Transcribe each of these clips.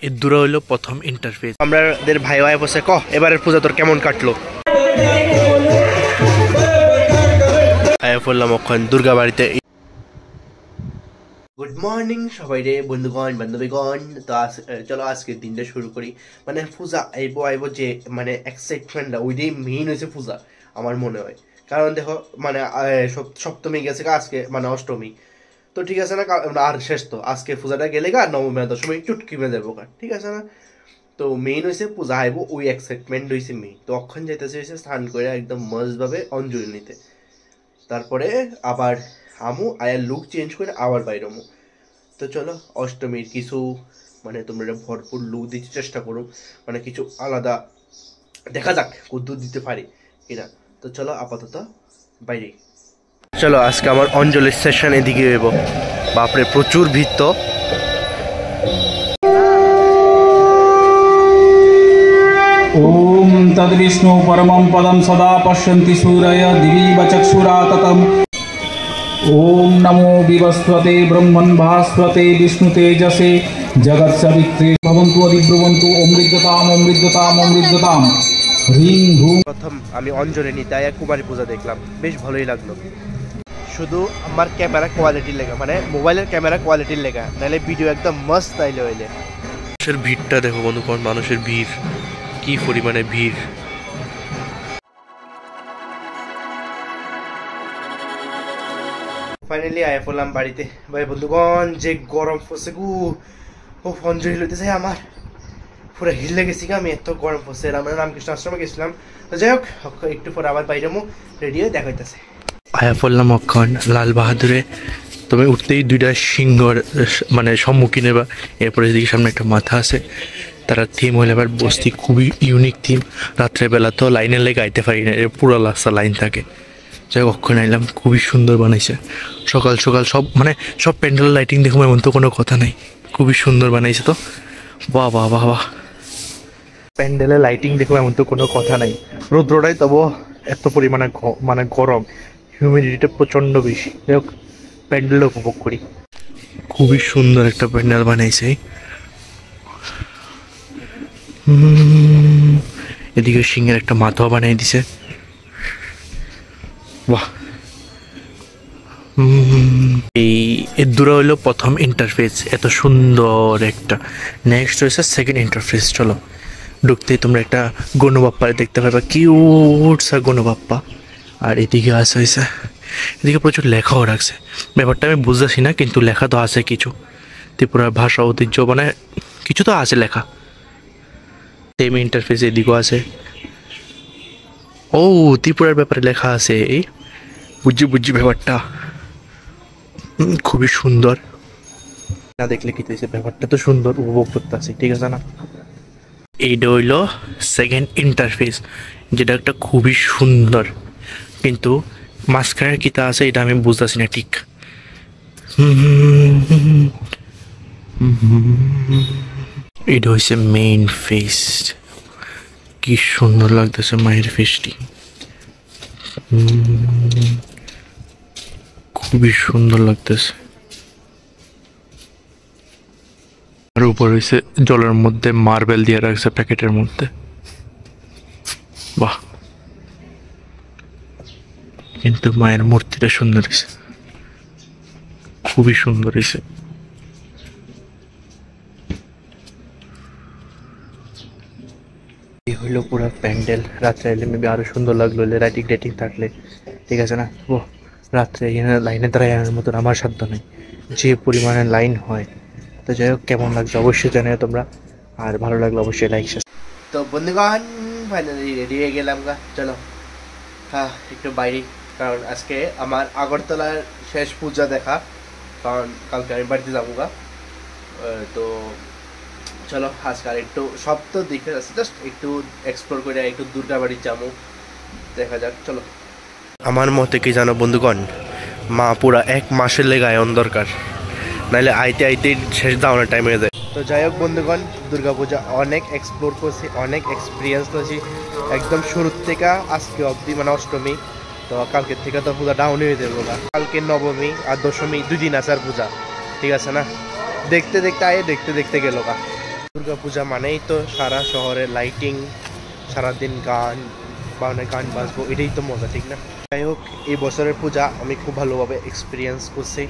এর দূরে হইলো প্রথম ইন্টারফেস। আমাদের ভাই ভাই বসে ক এবারের পূজা তোর কেমন কাটলো? আয়া বললাম ওখান দুর্গা বাড়িতে। গুড মর্নিং সবাই রে বন্ধুগণ বান্ধবীগণ। তো চলো আজকের দিনটা শুরু করি। মানে পূজা আইবো যে মানে এক্সাইটমেন্টটা ওইটাই মেইন হয়েছে পূজা আমার মনে হয়। কারণ দেখো মানে সপ্তমী গেছে আজকে মানে অষ্টমী, তো ঠিক আছে না, আর শেষ তো আজকে পূজাটা গেলে গা নবমী দশমী চুটকি মে যাবো গা, ঠিক আছে না। তো মেইন হয়েছে পূজা আইব, ওই এক্সাইটমেন্ট হয়েছে মেইন। তো অক্ষণ যাইতেছে হয়েছে স্নান করে একদম মজভাবে অঞ্জলি নিতে, তারপরে আবার আমু আয়ার লুক চেঞ্জ করে আবার বাইরমু। তো চলো অষ্টমীর কিছু মানে তোমরা ভরপুর লুক দিতে চেষ্টা করো, মানে কিছু আলাদা দেখা যাক কদ্দূর দিতে পারি কিনা। তো চলো আপাতত বাইরে চলো। আজকে আমার অঞ্জলির সেশন এদিকে হইব, বাপরে প্রচুর ভিড়। তো ओम तद्विष्णु परमं पदं सदा पश्यन्ति सूरय दिवीव चक्षुरा ततम्। ओम नमो विवस्वते ब्रह्मन् भास्वते विष्णु तेजसे जगत्सवित्रे भवन्तु अधिब्रुवन्तु अमृतताम् अमृतताम् अमृतताम् ह्रीं ह्रूं। প্রথম আমি অঞ্জলি নিতে আয়া কুমারী পূজা দেখলাম, বেশ ভালোই লাগলো। শুধু আমার ক্যামেরা কোয়ালিটির লেগা, মানে মোবাইলের ক্যামেরা কোয়ালিটির লেগা, নাহলে ভিডিও একদম মস্ত আইলে হইলে। মানুষের ভিড়টা দেখো বন্ধুগণ, মানুষের ভিড় কি পরিমাণে ভিড়। ফাইনালি আয়া পড়লাম বাড়িতে। ভাই বন্ধুগণ যে গরম পড়ছে গু, ও অঞ্জলি লইতে চাই আমার পুরো হিলে গেছি গা আমি, এত গরম পড়ছে। আমরা রামকৃষ্ণ আশ্রমে গেছিলাম। তো যাই হোক একটু পরে আবার বাইরে রেডি হয়ে দেখা হইতেছে। আয়া পড়লাম অক্ষণ লাল বাহাদুরে। তুমি উঠতেই দুইটা সিংহর মানে সম্মুখীন বা এরপরে এদিকে সামনে একটা মাথা আছে। তারা থিম হইলে আবার বস্তি খুবই ইউনিক থিম। রাত্রেবেলা তো লাইনের লেগে আইতে পারি না, পুরো রাস্তা লাইন থাকে। যাই অক্ষণ আইলাম, খুবই সুন্দর বানাইছে। সকাল সকাল সব মানে সব প্যান্ডেল লাইটিং দেখবো এমন তো কোনো কথা নেই, খুবই সুন্দর বানাইছে। তো বাহ বাহ বাহ বাহ, প্যান্ডেলের লাইটিং দেখবো এমন তো কোনো কথা নাই। রৌদ্রটাই তবু এত পরিমাণে মানে গরম, হিউমিডিটিটা প্রচণ্ড বেশি। যাই হোক প্যান্ডেলটা উপভোগ করি। খুবই সুন্দর একটা প্যান্ডেল বানাইছে। এদিকে সিংহের একটা মাথাও বানিয়ে দিছে। বাহ, এই এর দূরে হইলো প্রথম ইন্টারফেস, এত সুন্দর একটা। নেক্সট হয়েছে সেকেন্ড ইন্টারফেস। চলো ঢুকতেই তোমরা একটা গণবাপ্পারে দেখতে পাবে, কিউট সা গণবাপ্পা। আর এদিকে আসা হয়েছে, এদিকে প্রচুর লেখাও রাখছে। ব্যাপারটা আমি বুঝতেছি না, কিন্তু লেখা তো আছে কিছু। ত্রিপুরার ভাষা ঐতিহ্য মানে কিছু তো আছে লেখা। সেম ইন্টারফেস এদিকেও আছে। ও ত্রিপুরার ব্যাপারে লেখা আছে, এই বুঝছি ব্যাপারটা খুবই সুন্দর। না দেখলে কি হয়েছে, ব্যাপারটা তো সুন্দর, উপভোগ করতে আছে, ঠিক আছে না। এইটা হইলো সেকেন্ড ইন্টারফেস, যেটা একটা খুবই সুন্দর, কিন্তু মাঝখানের কিতা আছে এটা আমি বুঝতেছি না ঠিক। এটা হচ্ছে মেইন ফেস, কি সুন্দর লাগতেছে মায়ের ফেসটি, খুবই সুন্দর লাগতেছে। আর উপর হয়েছে জলের মধ্যে মার্বেল দিয়ে রাখছে প্যাকেটের মধ্যে। বাহ, কিন্তু মায়ের মূর্তিটা সুন্দর হয়েছে, খুবই সুন্দর হয়েছে। এই হইলো পুরো প্যান্ডেল। রাত্রে এলে মেবি আরো সুন্দর লাগলো, লাইটিং টাইটিং থাকলে, ঠিক আছে না। ও রাত্রে এখানে লাইনে দাঁড়ানোর মতন আমার সাধ্য নেই, যে পরিমাণে লাইন হয়। তো যাই হোক কেমন লাগছে অবশ্যই জানিও তোমরা, আর ভালো লাগলো অবশ্যই লাইক শেয়ার। তো বন্ধুগণ ফাইনালি রেডি হয়ে গেলাম গা, চলো হ্যাঁ একটু বাইরে, কারণ আজকে আমার আগরতলার শেষ পূজা দেখা, কারণ কালকে আমি বাড়িতে যাবো গা। তো চলো আজকে আর একটু সব তো দেখে যাচ্ছে, জাস্ট একটু এক্সপ্লোর করে একটু দুর্গা বাড়ি যাবো, দেখা যাক চলো। আমার মতে কি জানো বন্ধুগণ, মা পুরা 1 মাসের লেগে আয়ন দরকার, নাহলে আইতে আইতে শেষ দাওয়ানোর টাইম হয়ে যায়। তো যাই হোক বন্ধুগণ, দুর্গাপূজা অনেক এক্সপ্লোর করছি, অনেক এক্সপিরিয়েন্স করেছি একদম শুরুর থেকে আজকে অবধি, মানে অষ্টমী। তো কালকের থেকে তো পূজা ডাউন হয়ে যাবে না, কালকে নবমী আর দশমী 2 দিন আছে আর পূজা, ঠিক আছে না। দেখতে দেখতে আয়ে দেখতে দেখতে গেল গা। দুর্গা পূজা মানেই তো সারা শহরে লাইটিং, সারাদিন গান গান বাজবো, এটাই তো মজা, ঠিক না? যাই হোক, এই বছরের পূজা আমি খুব ভালোভাবে এক্সপিরিয়েন্স করছি,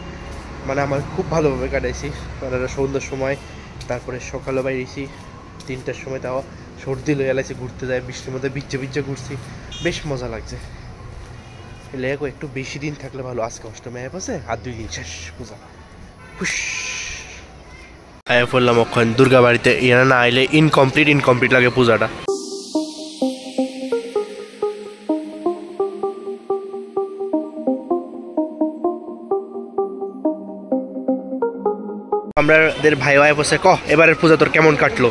মানে আমার খুব ভালোভাবে কাটাইছি। মানে সন্ধ্যার সময়, তারপরে সকালে বাইরেছি 3টার সময়, তাও সর্দি লয়ে এলাইছি, ঘুরতে যায় বৃষ্টির মধ্যে ভিজে ভিজে ঘুরছি, বেশ মজা লাগছে। লেগো একটু বেশি দিন থাকলে ভালো, আজকে অষ্টমী আয় আছে, আর 2 দিন শেষ পূজা। আয়া পড়লাম ওখান দুর্গা বাড়িতে, এরা না আইলে ইনকমপ্লিট লাগে পূজাটা। আমাদের ভাই ভাই বসে ক এবারের পূজা তোর কেমন কাটলো?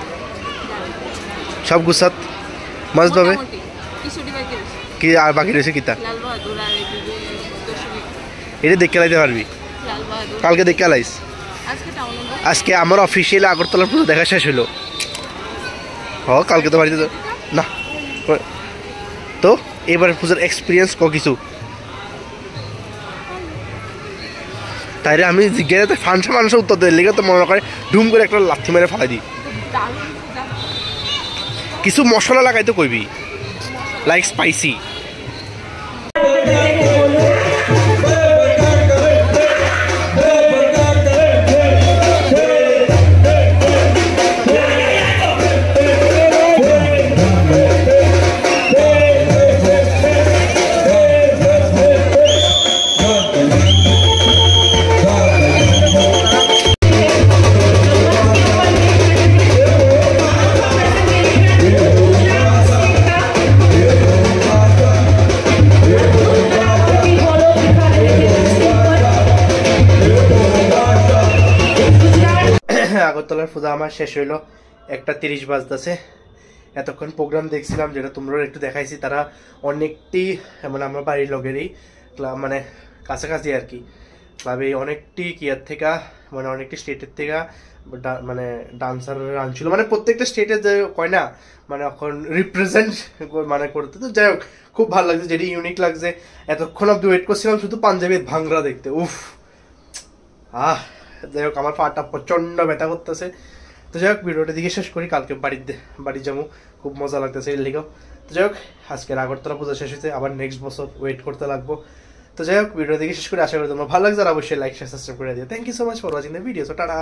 সব গুছাত মস্ত হবে কি আর বাকি রয়েছে কিতা? এটা দেখে লাইতে পারবি, কালকে দেখে লাইস। আজকে আমার অফিসিয়ালি আগরতলার পুজো দেখা শেষ হলো। কালকে তো বাড়িতে না, তো এবার পূজার এক্সপিরিয়েন্স কিছু তাইরে আমি জিজ্ঞাসা ফানসা মানুষের উত্তর দেয় লেগে তো মনে করে ধুম করে একটা লাথি মেরে ফেলাই দিই। কিছু মশলা লাগাই তো কইবি, লাইক স্পাইসি। আগরতলার পূজা আমার শেষ হইলো, 1:30 বাজতেছে। এতক্ষণ প্রোগ্রাম দেখছিলাম, যেটা তোমরা একটু দেখাইছি। তারা অনেকটি মানে আমার বাড়ির লোকেরই মানে কাছাকাছি আর কি ক্লাবে অনেকটি কিয়ার থেকে, মানে অনেকটি স্টেটের থেকে মানে ডান্সার আনছিল, মানে প্রত্যেকটা স্টেটে যে কয় না, মানে এখন রিপ্রেজেন্ট মানে করতে। তো যাই হোক, খুব ভালো লাগছে, যেটি ইউনিক লাগছে। এতক্ষণ অব্দি ওয়েট করছিলাম শুধু পাঞ্জাবির ভাংরা দেখতে। উফ যাই হোক, আমার পাটা প্রচন্ড ব্যথা করতেছে। তো যাই হোক, ভিডিওটা দিকে শেষ করি, কালকে বাড়ি যাবো, খুব মজা লাগতেছে এর লিগেও। তো যাই হোক, আজকের আগরতলা পূজা শেষ হয়েছে, আবার নেক্সট বছর ওয়েট করতে লাগবো। তো যাই হোক, ভিডিও দিকে শেষ করে আশা করি তোমরা ভালো লাগছে, আর অবশ্যই লাইক শেয়ার সাবস্ক্রাইব করে দিও। Thank you so much for watching the video. So tata.